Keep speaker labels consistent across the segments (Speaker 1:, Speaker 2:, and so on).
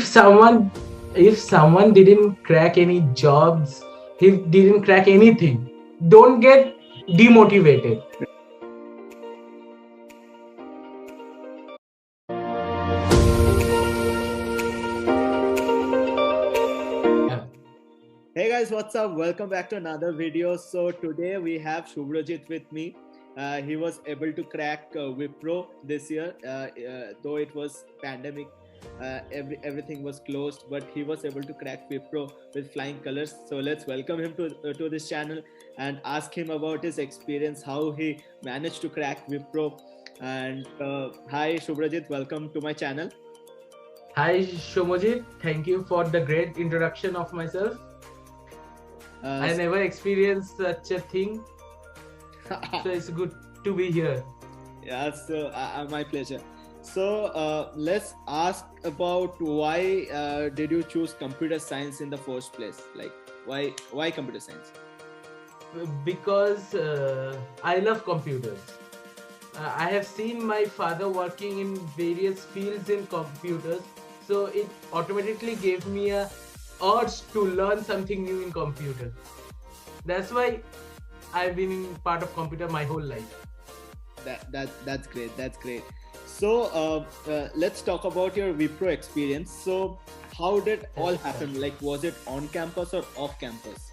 Speaker 1: if someone didn't crack any jobs, he didn't crack anything, don't get demotivated. Yeah.
Speaker 2: Hey guys, what's up? Welcome back to another video. So today we have Shubhrajit with me. He was able to crack Wipro this year, though it was pandemic. Everything was closed, but he was able to crack Wipro with flying colors. So let's welcome him to this channel and ask him about his experience, how he managed to crack Wipro. And hi Shubhrajit, welcome to my channel.
Speaker 1: Hi Shomojit, thank you for the great introduction of myself. I
Speaker 2: Uh,
Speaker 1: never experienced such a thing, so it's good to be here.
Speaker 2: Yeah, so my pleasure. So let's ask about why did you choose computer science in the first place? Like why computer science?
Speaker 1: Because I love computers. I have seen my father working in various fields in computers, so it automatically gave me a urge to learn something new in computer. That's why I've been in part of computer my whole life.
Speaker 2: That's great. That's great. So let's talk about your Wipro experience. So how did all
Speaker 1: Yes, sir.
Speaker 2: happen? Like was it on campus or off campus?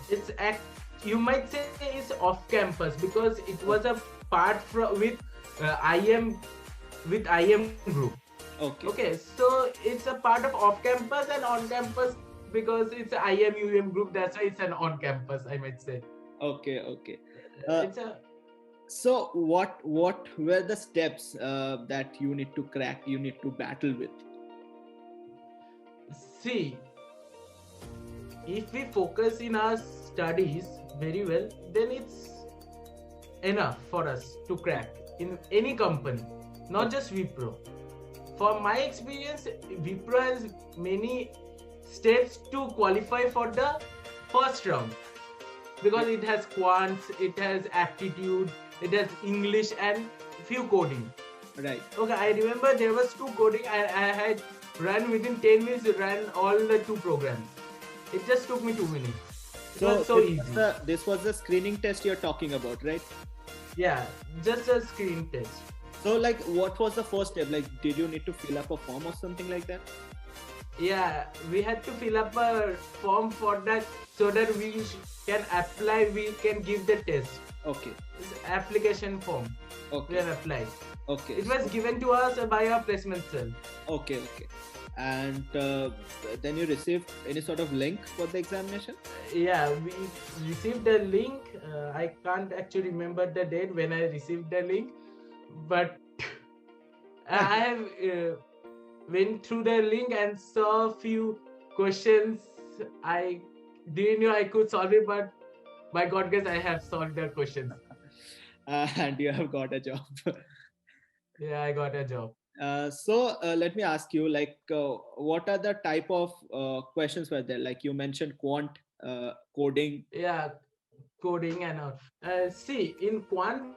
Speaker 1: It's act. You might say it's off campus because it was a part with IM IM group.
Speaker 2: Okay,
Speaker 1: Okay, so it's a part of off campus and on campus because it's a IM group. That's why it's an on campus. I might say
Speaker 2: okay. Uh,
Speaker 1: it's a
Speaker 2: so what were the steps that you need to crack? You need to battle with?
Speaker 1: see. If we focus in our studies very well, then it's enough for us to crack in any company, not just Wipro. For my experience, Wipro has many steps to qualify for the first round because it has quants, it has aptitude, it has English and few coding.
Speaker 2: Right.
Speaker 1: Okay, I remember there was two coding. I had run within 10 minutes, ran all the two programs. It just took me 2 minutes. It
Speaker 2: So
Speaker 1: was so easy.
Speaker 2: this was the screening test you're talking about, right?
Speaker 1: Yeah, just a screen test.
Speaker 2: So like, what was the first step? Like, did you need to fill up a form or something like that?
Speaker 1: Yeah, we had to fill up a form for that so that can apply, we can give the test.
Speaker 2: Okay,
Speaker 1: It's application form we
Speaker 2: okay,
Speaker 1: have applied.
Speaker 2: okay,
Speaker 1: It was given to us by our placement cell.
Speaker 2: okay. And then you received any sort of link for the examination?
Speaker 1: Yeah, we received the link. I can't actually remember the date when I received the link, but I have went through the link and saw a few questions. I didn't know I could solve it, but by God grace, I have solved the questions.
Speaker 2: And you have got a job.
Speaker 1: Yeah, I got a job.
Speaker 2: So let me ask you, like, what are the type of questions were there? Like you mentioned, quant coding.
Speaker 1: Yeah, coding and all. See, in quant,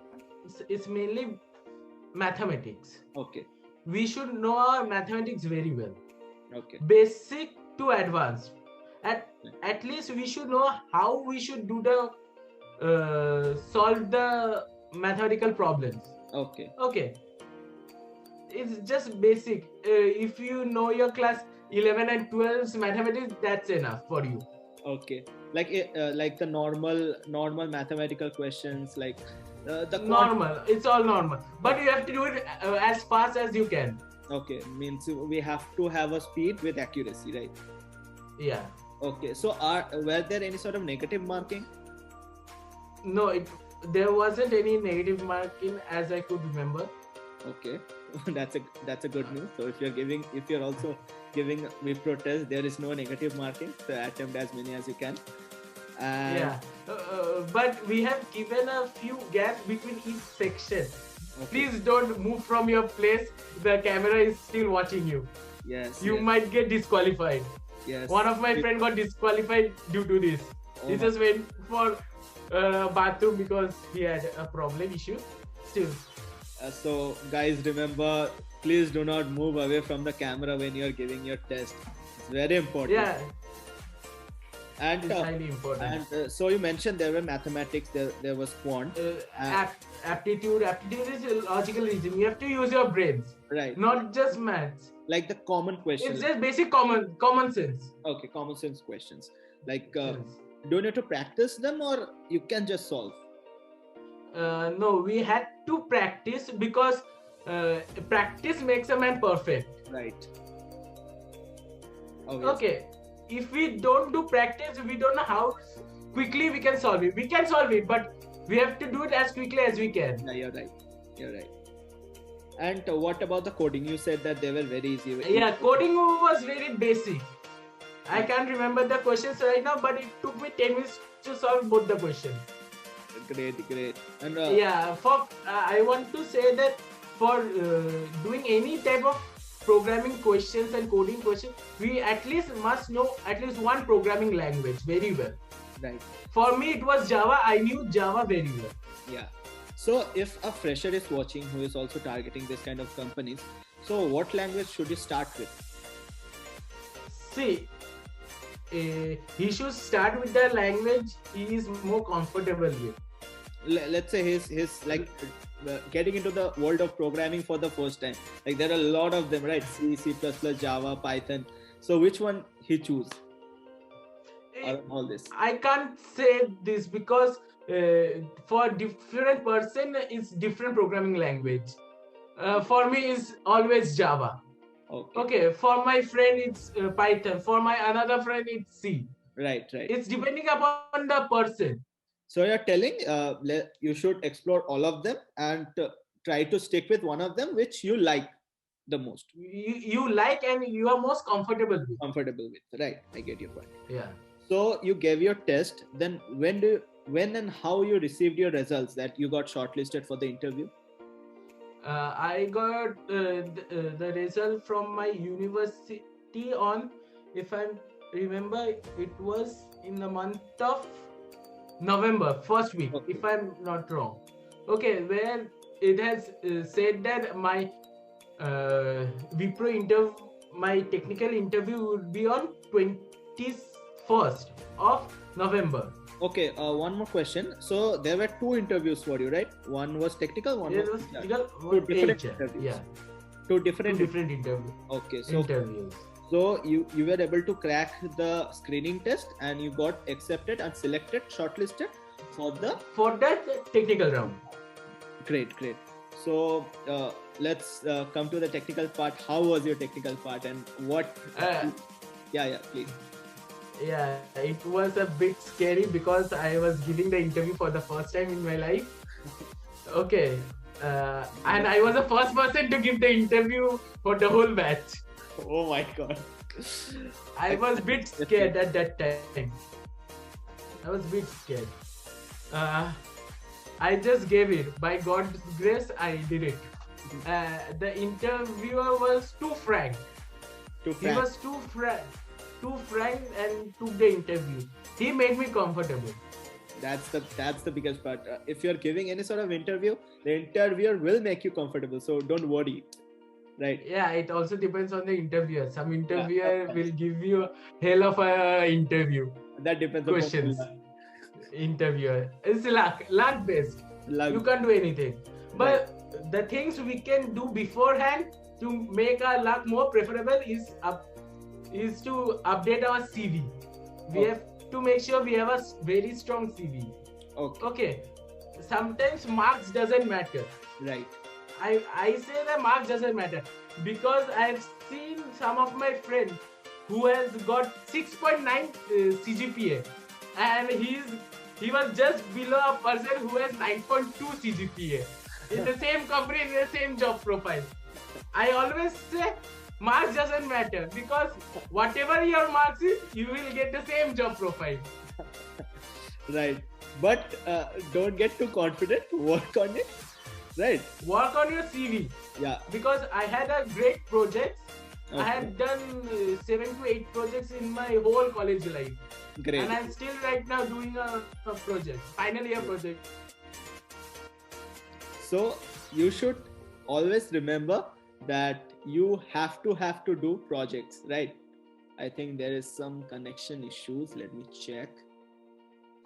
Speaker 1: it's mainly mathematics.
Speaker 2: Okay,
Speaker 1: We should know our mathematics very well,
Speaker 2: okay,
Speaker 1: basic to advanced. At least we should know how we should do the solve the mathematical problems.
Speaker 2: okay.
Speaker 1: Okay, it's just basic. If you know your class 11 and 12's mathematics, that's enough for you.
Speaker 2: Okay, like the normal mathematical questions, like the quant.
Speaker 1: Normal, it's all normal, but you have to do it as fast as you can.
Speaker 2: Okay, means we have to have a speed with accuracy, right?
Speaker 1: Yeah.
Speaker 2: Okay, so are were there any sort of negative marking?
Speaker 1: No, there wasn't any negative marking as I could remember.
Speaker 2: Okay, that's a good news. So if you're also giving Wipro test, there is no negative marking. So attempt as many as you can. And
Speaker 1: Yeah, but we have given a few gaps between each section.
Speaker 2: okay,
Speaker 1: Please don't move from your place. The camera is still watching you.
Speaker 2: yes,
Speaker 1: You might get disqualified.
Speaker 2: yes.
Speaker 1: One of my friend got disqualified due to this.
Speaker 2: Oh
Speaker 1: He
Speaker 2: my-
Speaker 1: just went for bathroom because he had a problem issue. Still,
Speaker 2: so guys, remember please do not move away from the camera when you are giving your test. It's very important.
Speaker 1: Yeah,
Speaker 2: And
Speaker 1: it's highly important.
Speaker 2: so you mentioned there were mathematics, there was quant.
Speaker 1: Aptitude is logical reasoning. You have to use your brains,
Speaker 2: Right.
Speaker 1: not just maths.
Speaker 2: Like the common questions.
Speaker 1: It's just basic common sense.
Speaker 2: Okay, common sense questions. Like,
Speaker 1: Yes.
Speaker 2: do you need to practice them or you can just solve?
Speaker 1: No, we had to practice because practice makes a man perfect.
Speaker 2: Right. Oh, yes.
Speaker 1: Okay, if we don't do practice, we don't know how quickly we can solve it. We can solve it, but we have to do it as quickly as we can.
Speaker 2: Yeah, you're right. You're right. And what about the coding? You said that they were very easy.
Speaker 1: Yeah, coding was very basic. I can't remember the questions right now, but it took me 10 minutes to solve both the questions.
Speaker 2: Great. And
Speaker 1: Yeah, I want to say that for doing any type of programming questions and coding questions, we at least must know at least one programming language very well.
Speaker 2: right.
Speaker 1: For me, it was Java. I knew Java very well.
Speaker 2: Yeah. So if a fresher is watching who is also targeting this kind of companies, so what language should you start with?
Speaker 1: See, he should start with the language he is more comfortable with.
Speaker 2: Let's say he's like getting into the world of programming for the first time. Like there are a lot of them, right? C, C++, Java, Python. So which one he choose? Or all this?
Speaker 1: I can't say this because for different person it's different programming language. For me it's always Java. Okay, for my friend it's Python. For my another friend it's C.
Speaker 2: Right.
Speaker 1: It's depending upon the person.
Speaker 2: So you're telling you should explore all of them and try to stick with one of them which you like the most.
Speaker 1: You like and you are most comfortable with.
Speaker 2: Right, I get your point.
Speaker 1: Yeah.
Speaker 2: So you gave your test. Then when and how you received your results that you got shortlisted for the interview?
Speaker 1: I got the result from my university on, if I remember, it was in the month of November, first week,
Speaker 2: Okay.
Speaker 1: if I'm not wrong. Okay, where it has said that my Wipro interview, my technical interview would be on 21st of November.
Speaker 2: Okay, one more question. So there were two interviews for you, right? One was technical, one
Speaker 1: It
Speaker 2: was
Speaker 1: was technical,
Speaker 2: two different
Speaker 1: HR.
Speaker 2: interviews.
Speaker 1: Yeah,
Speaker 2: Two
Speaker 1: two
Speaker 2: different.
Speaker 1: different interviews.
Speaker 2: Okay, so
Speaker 1: Interviews.
Speaker 2: you were able to crack the screening test and you got accepted and selected, shortlisted for the
Speaker 1: For that technical round.
Speaker 2: great. So let's come to the technical part. How was your technical part and what? Yeah, please.
Speaker 1: Yeah, it was a bit scary because I was giving the interview for the first time in my life. Okay. And I was the first person to give the interview for the whole batch.
Speaker 2: Oh my god.
Speaker 1: I was a bit scared at that time. I was a bit scared. I just gave it. By God's grace, I did it. The interviewer was too frank. He was too frank and took the interview. He made me comfortable.
Speaker 2: That's the biggest part. If you're giving any sort of interview, the interviewer will make you comfortable. So don't worry. Right.
Speaker 1: Yeah, it also depends on the interviewer. Some interviewer will give you hell of a interview.
Speaker 2: That depends
Speaker 1: Questions.
Speaker 2: upon
Speaker 1: Interviewer. It's luck based.
Speaker 2: luck.
Speaker 1: You can't do anything. But the things we can do beforehand to make our luck more preferable is to update our CV. We have to make sure we have a very strong CV. Okay. Sometimes marks doesn't matter.
Speaker 2: Right.
Speaker 1: I say that marks doesn't matter because I've seen some of my friends who has got 6.9 CGPA and he was just below a person who has 9.2 CGPA in the same company, in the same job profile. I always say marks doesn't matter because whatever your marks is, you will get the same job profile.
Speaker 2: Right. But don't get too confident. Work on it. Right.
Speaker 1: Work on your CV.
Speaker 2: Yeah.
Speaker 1: Because I had a great project.
Speaker 2: Okay.
Speaker 1: I had done 7 to 8 projects in my whole college life.
Speaker 2: Great.
Speaker 1: And I'm still right now doing a project, final year project.
Speaker 2: So you should always remember that you have to do projects, right? I think there is some connection issues. Let me check.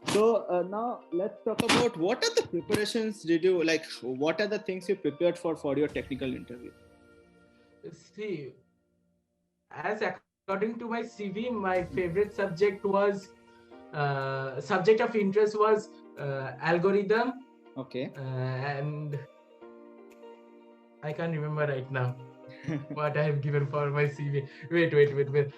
Speaker 2: So now let's talk about what are the preparations did you like? What are the things you prepared for your technical interview?
Speaker 1: See, as according to my CV, my favorite subject was subject of interest was algorithm.
Speaker 2: Okay.
Speaker 1: And I can't remember right now what I have given for my CV. Wait.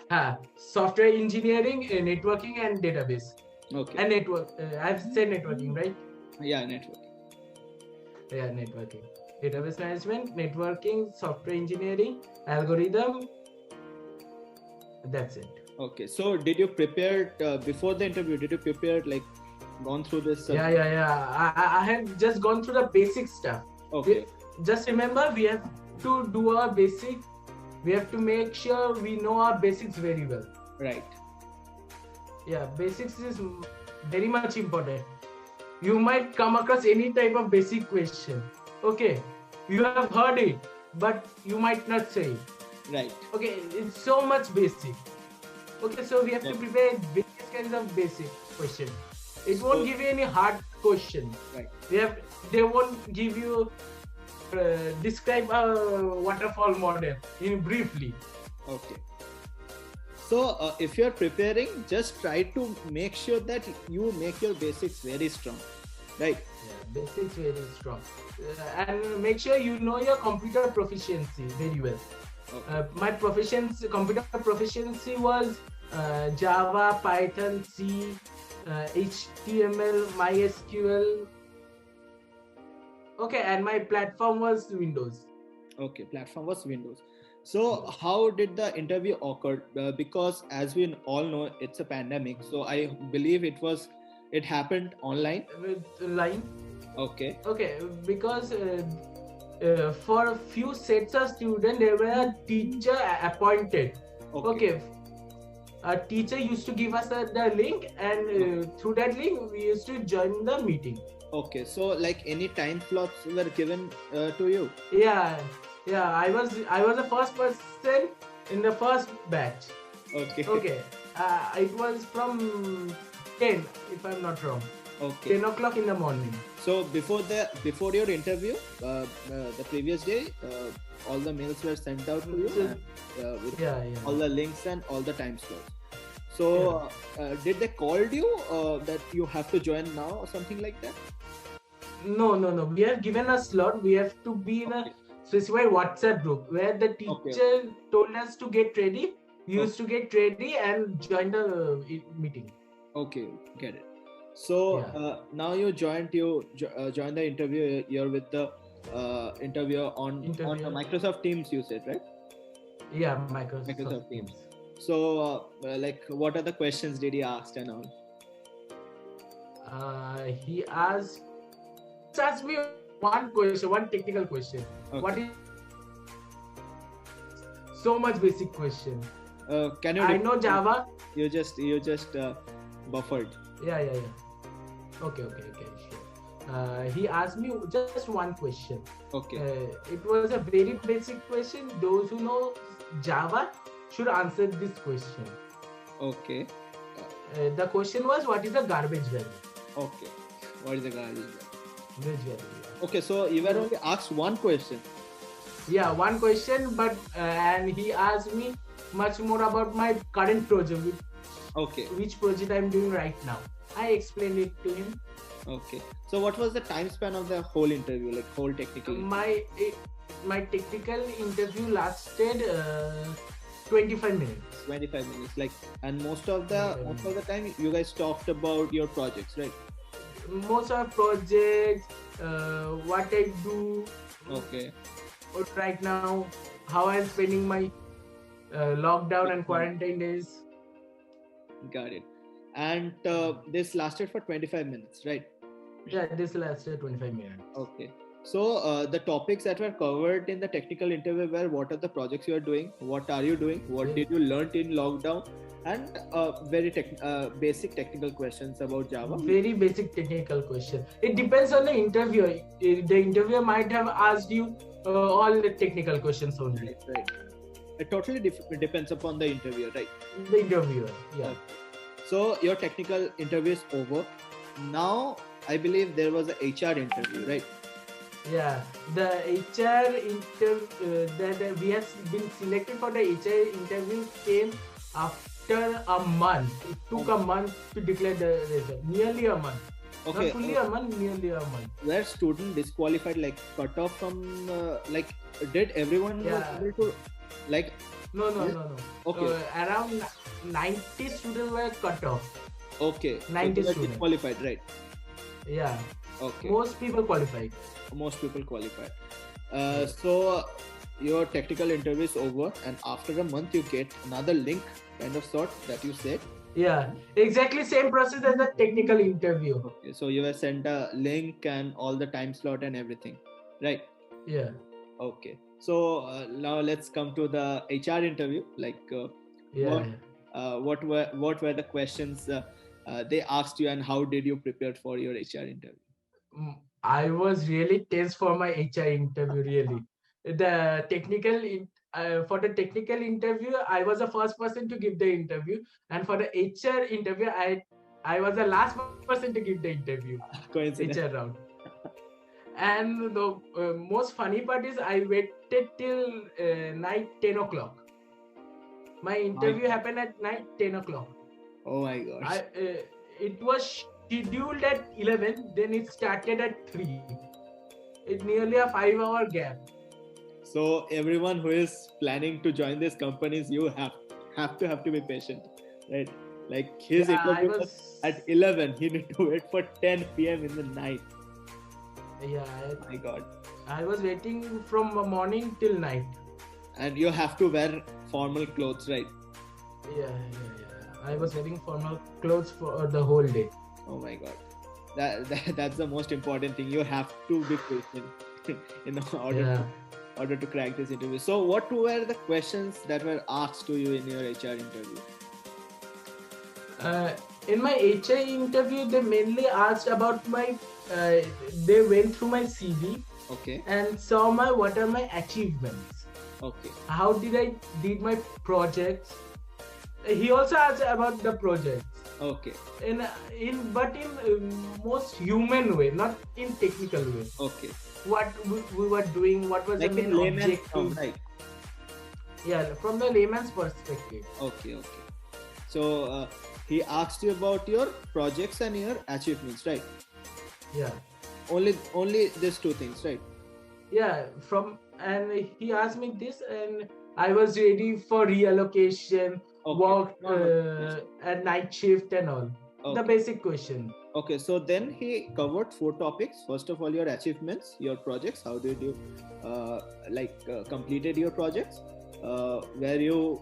Speaker 1: Software engineering, networking, and database.
Speaker 2: Okay.
Speaker 1: And network. I've said networking, right?
Speaker 2: Yeah, networking.
Speaker 1: Yeah, networking. Database management, networking, software engineering, algorithm. That's it.
Speaker 2: Okay. So did you prepare before the interview? Did you prepare like gone through this?
Speaker 1: Yeah. I have just gone through the basic stuff.
Speaker 2: Okay.
Speaker 1: Just remember, we have to do our basic. We have to make sure we know our basics very well.
Speaker 2: Right.
Speaker 1: Yeah, basics is very much important. You might come across any type of basic question. Okay, you have heard it, but you might not say it.
Speaker 2: Right.
Speaker 1: Okay, it's so much basic. Okay, so we have to prepare various kinds of basic questions. It won't give you any hard question.
Speaker 2: Right.
Speaker 1: They won't give you describe a waterfall model in briefly.
Speaker 2: Okay. So if you're preparing, just try to make sure that you make your basics very strong, right?
Speaker 1: Yeah, basics very strong, and make sure you know your computer proficiency very well.
Speaker 2: Okay.
Speaker 1: My computer proficiency was Java, Python, C, HTML, MySQL. Okay, and my platform was Windows.
Speaker 2: Okay, platform was Windows. So how did the interview occur? Because as we all know, it's a pandemic. So I believe it happened online.
Speaker 1: With line.
Speaker 2: Okay.
Speaker 1: Okay, because for a few sets of students, there were a teacher appointed. Okay. A teacher used to give us the link, and through that link, we used to join the meeting.
Speaker 2: Okay, so like any time slots were given to you?
Speaker 1: Yeah. I was the first person in the first batch. Okay. It was from 10, if I'm not wrong.
Speaker 2: Okay.
Speaker 1: 10 o'clock in the morning.
Speaker 2: So before your interview, the previous day, all the mails were sent out to you with all the links and all the time slots. So did they called you that you have to join now or something like that?
Speaker 1: No. We are given a slot. We have to be in a specified WhatsApp group where the teacher told us to get ready. We used to get ready and join the meeting. Okay,
Speaker 2: get it. So now you joined the interview. You're with the interviewer on the Microsoft Teams. You said, right?
Speaker 1: Yeah, Microsoft Teams.
Speaker 2: So like, what are the questions did he ask and all?
Speaker 1: He asked me one question, one technical question. Okay. What is so much basic question?
Speaker 2: Can you?
Speaker 1: I know Java.
Speaker 2: You just buffered.
Speaker 1: Yeah. Okay. Sure. He asked me just one question.
Speaker 2: Okay.
Speaker 1: It was a very basic question. Those who know Java should answer this question. Okay. The question was, what is the garbage value?
Speaker 2: Okay. What is the garbage value?
Speaker 1: Yeah.
Speaker 2: Okay, so you were only asked one question.
Speaker 1: Yeah, one question, but and he asked me much more about my current project. Which project I'm doing right now. I explained it to him.
Speaker 2: Okay. So what was the time span of the whole interview, like whole technical?
Speaker 1: My technical interview lasted 25 minutes.
Speaker 2: 25 minutes, like, and most of the time you guys talked about your projects, right?
Speaker 1: Most of projects, what I do.
Speaker 2: Okay.
Speaker 1: Right now, how I'm spending my lockdown and quarantine days.
Speaker 2: Got it. And this lasted for 25 minutes, right?
Speaker 1: Yeah, this lasted 25 minutes.
Speaker 2: Okay. So the topics that were covered in the technical interview were what are the projects you are doing, what are you doing, what did you learn in lockdown, and very basic technical questions about Java.
Speaker 1: Very basic technical question. It depends on the interviewer. The interviewer might have asked you All the technical questions only.
Speaker 2: Right. It totally depends upon the interviewer, right?
Speaker 1: The interviewer, yeah.
Speaker 2: So your technical interview is over. Now I believe there was a HR interview, right?
Speaker 1: Yeah, the HR interview that we have been selected for the HR interview came after a month. It took a month to declare the result. Nearly a month.
Speaker 2: Okay.
Speaker 1: Not fully a month, nearly a month.
Speaker 2: Were student disqualified, like cut off from like did everyone was able to like?
Speaker 1: No.
Speaker 2: Okay.
Speaker 1: Around 90 students were cut off.
Speaker 2: Okay.
Speaker 1: 90
Speaker 2: so
Speaker 1: students.
Speaker 2: Disqualified, right?
Speaker 1: Yeah.
Speaker 2: Okay.
Speaker 1: Most people qualified.
Speaker 2: Most people qualified. So your technical interview is over, and after a month you get another link, kind of sort that you said.
Speaker 1: Yeah, exactly same process as the technical interview.
Speaker 2: Okay, so you were sent a link and all the time slot and everything, right?
Speaker 1: Yeah.
Speaker 2: Okay. So now let's come to the HR interview. Like, what were the questions they asked you, and how did you prepare for your HR interview?
Speaker 1: I was really tense for my HR interview. Really, the for the technical interview, I was the first person to give the interview, and for the HR interview, I was the last person to give the interview.
Speaker 2: Coincidence.
Speaker 1: HR round. And the most funny part is I waited till night 10 o'clock. My interview happened at night 10 o'clock.
Speaker 2: Oh my gosh.
Speaker 1: It was scheduled at 11, then it started at 3. It's nearly a 5-hour gap.
Speaker 2: So everyone who is planning to join these companies, you have to be patient, right? Like his interview was at 11, he need to wait for 10 p.m. in the night.
Speaker 1: Yeah.
Speaker 2: My God.
Speaker 1: I was waiting from morning till night.
Speaker 2: And you have to wear formal clothes, right?
Speaker 1: Yeah. I was wearing formal clothes for the whole day.
Speaker 2: Oh my God. That's the most important thing. You have to be patient in order to crack this interview. So what were the questions that were asked to you in your HR interview?
Speaker 1: In my HR interview, they mainly asked about my they went through my CV,
Speaker 2: okay,
Speaker 1: and saw what are my achievements.
Speaker 2: Okay.
Speaker 1: How did I did my projects? He also asked about the projects.
Speaker 2: Okay.
Speaker 1: In most human way, not in technical way.
Speaker 2: Okay.
Speaker 1: What we were doing, what was
Speaker 2: like
Speaker 1: the main objective?
Speaker 2: Right.
Speaker 1: Yeah, from the layman's perspective.
Speaker 2: Okay. So he asked you about your projects and your achievements, right?
Speaker 1: Yeah.
Speaker 2: Only these two things, right?
Speaker 1: Yeah. And he asked me this, and I was ready for reallocation, work at night shift and all. The basic question.
Speaker 2: Okay, so then he covered 4 topics. First of all, your achievements, your projects. How did you completed your projects? Where you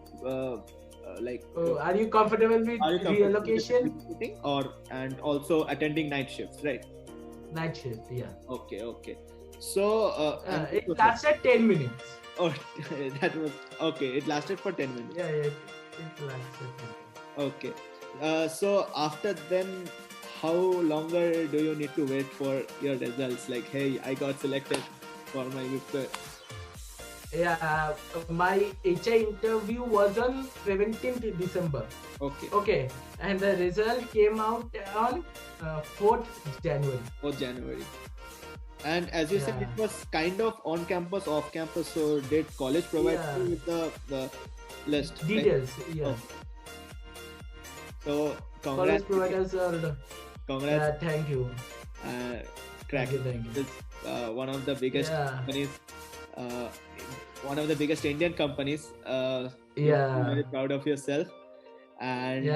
Speaker 1: are you comfortable with reallocation?
Speaker 2: And also attending night shifts, right?
Speaker 1: Night shift, yeah.
Speaker 2: Okay. So
Speaker 1: it lasted 10 minutes.
Speaker 2: Oh, that was okay. It lasted for 10 minutes.
Speaker 1: Yeah, it lasted.
Speaker 2: Okay. So after then, how longer do you need to wait for your results? Like, hey, I got selected for my Wipro.
Speaker 1: Yeah, my HR interview was on 17th December. Okay. And the result came out on 4th January.
Speaker 2: 4th January. And as you said, it was kind of on campus, off campus. So did college provide you with the list?
Speaker 1: Details, right? Yeah.
Speaker 2: Okay. So
Speaker 1: college providers are.
Speaker 2: Congrats.
Speaker 1: Yeah, thank you.
Speaker 2: Thank you. It's one of the biggest companies. One of the biggest Indian companies. You're very proud of yourself. And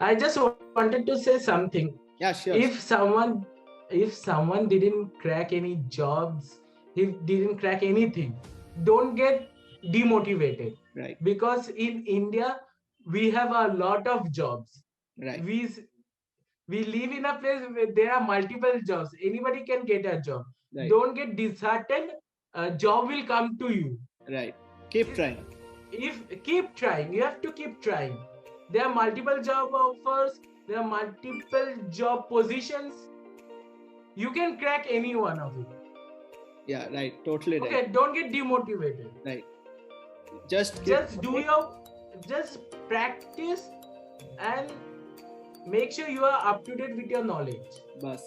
Speaker 1: I just wanted to say something.
Speaker 2: Yeah, sure.
Speaker 1: If someone didn't crack any jobs, didn't crack anything, don't get demotivated.
Speaker 2: Right.
Speaker 1: Because in India, we have a lot of jobs.
Speaker 2: Right.
Speaker 1: We live in a place where there are multiple jobs. Anybody can get a job.
Speaker 2: Right.
Speaker 1: Don't get disheartened. A job will come to you.
Speaker 2: Right. Keep trying.
Speaker 1: Keep trying. You have to keep trying. There are multiple job offers. There are multiple job positions. You can crack any one of it.
Speaker 2: Yeah, right. Totally right.
Speaker 1: Okay, don't get demotivated.
Speaker 2: Right. Just practice and make sure you are up to date with your knowledge. Bus.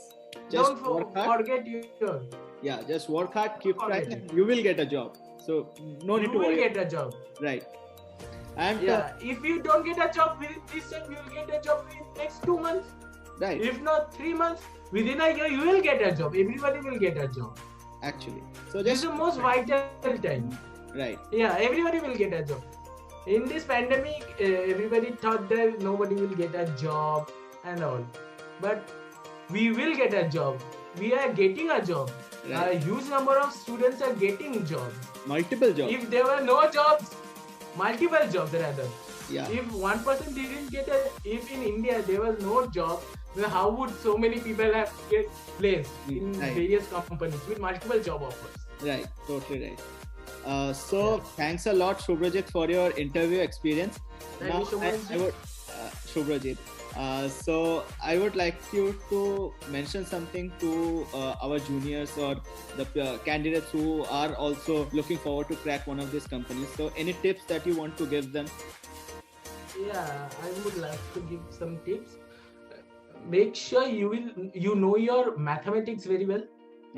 Speaker 1: Don't forget your.
Speaker 2: Yeah, just work hard, keep trying, and you will get a job. So no need to worry.
Speaker 1: You will get a job.
Speaker 2: Right. And
Speaker 1: if you don't get a job within this time, you will get a job within next 2 months.
Speaker 2: Right.
Speaker 1: If not 3 months, within a year you will get a job. Everybody will get a job.
Speaker 2: Actually, so
Speaker 1: this is the most vital time.
Speaker 2: Right.
Speaker 1: Yeah, everybody will get a job. In this pandemic, everybody thought that nobody will get a job and all, but we will get a job. We are getting a job.
Speaker 2: Right.
Speaker 1: A huge number of students are getting jobs.
Speaker 2: Multiple jobs.
Speaker 1: If there were no jobs, multiple jobs rather.
Speaker 2: Yeah.
Speaker 1: If one person didn't get if in India there was no job, then how would so many people have get placed in various companies with multiple job offers?
Speaker 2: Right, totally right. Thanks a lot, Subhrajit, for your interview experience.
Speaker 1: Thank you so much.
Speaker 2: I would, Subhrajit. So I would like you to mention something to our juniors or the candidates who are also looking forward to crack one of these companies. So any tips that you want to give them?
Speaker 1: Yeah, I would like to give some tips. Make sure you know your mathematics very well.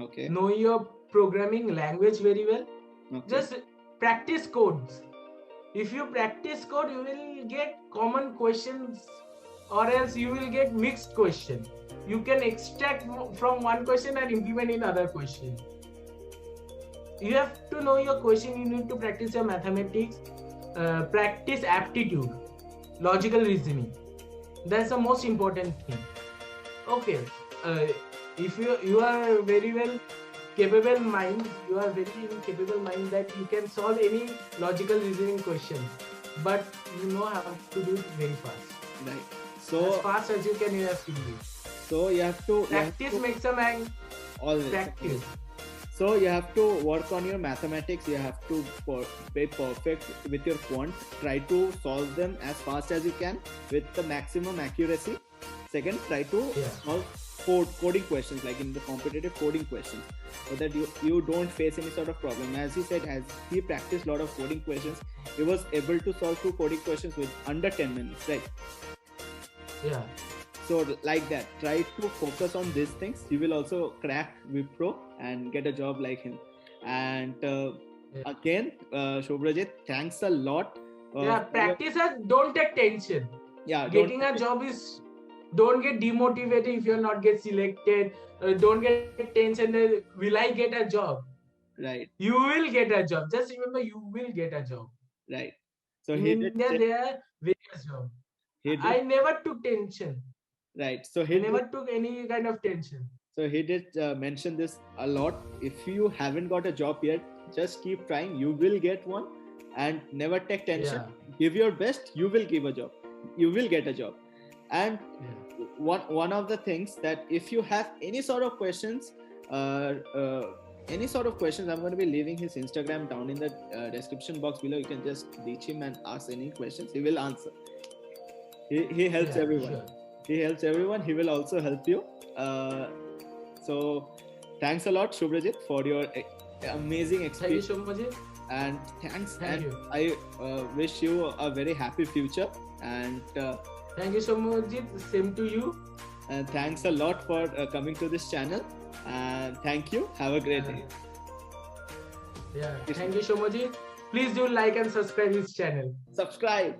Speaker 2: Okay.
Speaker 1: Know your programming language very well. Okay. Just practice codes. If you practice code, you will get common questions, or else you will get mixed question. You can extract from one question and implement in other question. You have to know your question. You need to practice your mathematics. Practice aptitude, logical reasoning. That's the most important thing. Okay, if you are very well capable mind, you are very capable mind that you can solve any logical reasoning questions, but you know how to do it very fast.
Speaker 2: Right. So
Speaker 1: as fast as you can, you have to do it.
Speaker 2: So you have to
Speaker 1: practice makes a man
Speaker 2: always
Speaker 1: practice.
Speaker 2: So you have to work on your mathematics. You have to be perfect with your quant. Try to solve them as fast as you can with the maximum accuracy. Second, try to solve coding questions, like in the competitive coding questions, so that you don't face any sort of problem. As he said, as he practiced a lot of coding questions, he was able to solve 2 coding questions with under 10 minutes, right?
Speaker 1: Yeah.
Speaker 2: So like that, try to focus on these things. You will also crack Wipro and get a job like him. And again, Subhrajit, thanks a lot.
Speaker 1: Practice and don't take tension.
Speaker 2: Yeah,
Speaker 1: getting a job is, don't get demotivated if you're not get selected. Don't get tension. Will I get a job?
Speaker 2: Right.
Speaker 1: You will get a job. Just remember, you will get a job.
Speaker 2: Right. So
Speaker 1: in India, there are various jobs. I never took tension.
Speaker 2: Right. So
Speaker 1: he never took any kind of tension.
Speaker 2: So he did mention this a lot. If you haven't got a job yet, just keep trying. You will get one, and never take tension. Yeah. Give your best. You will give a job. You will get a job. And one of the things that if you have any sort of questions, I'm going to be leaving his Instagram down in the description box below. You can just reach him and ask any questions. He will answer. He helps everyone. Sure. He helps everyone. He will also help you. So thanks a lot, Subhrajit, for your amazing experience.
Speaker 1: Thank you so much.
Speaker 2: And thanks.
Speaker 1: Thank you.
Speaker 2: I wish you a very happy future. And
Speaker 1: thank you so much. Same to you.
Speaker 2: And thanks a lot for coming to this channel. And thank you. Have a great day.
Speaker 1: Yeah. Thank you so much. Please do like and subscribe this channel.
Speaker 2: Subscribe.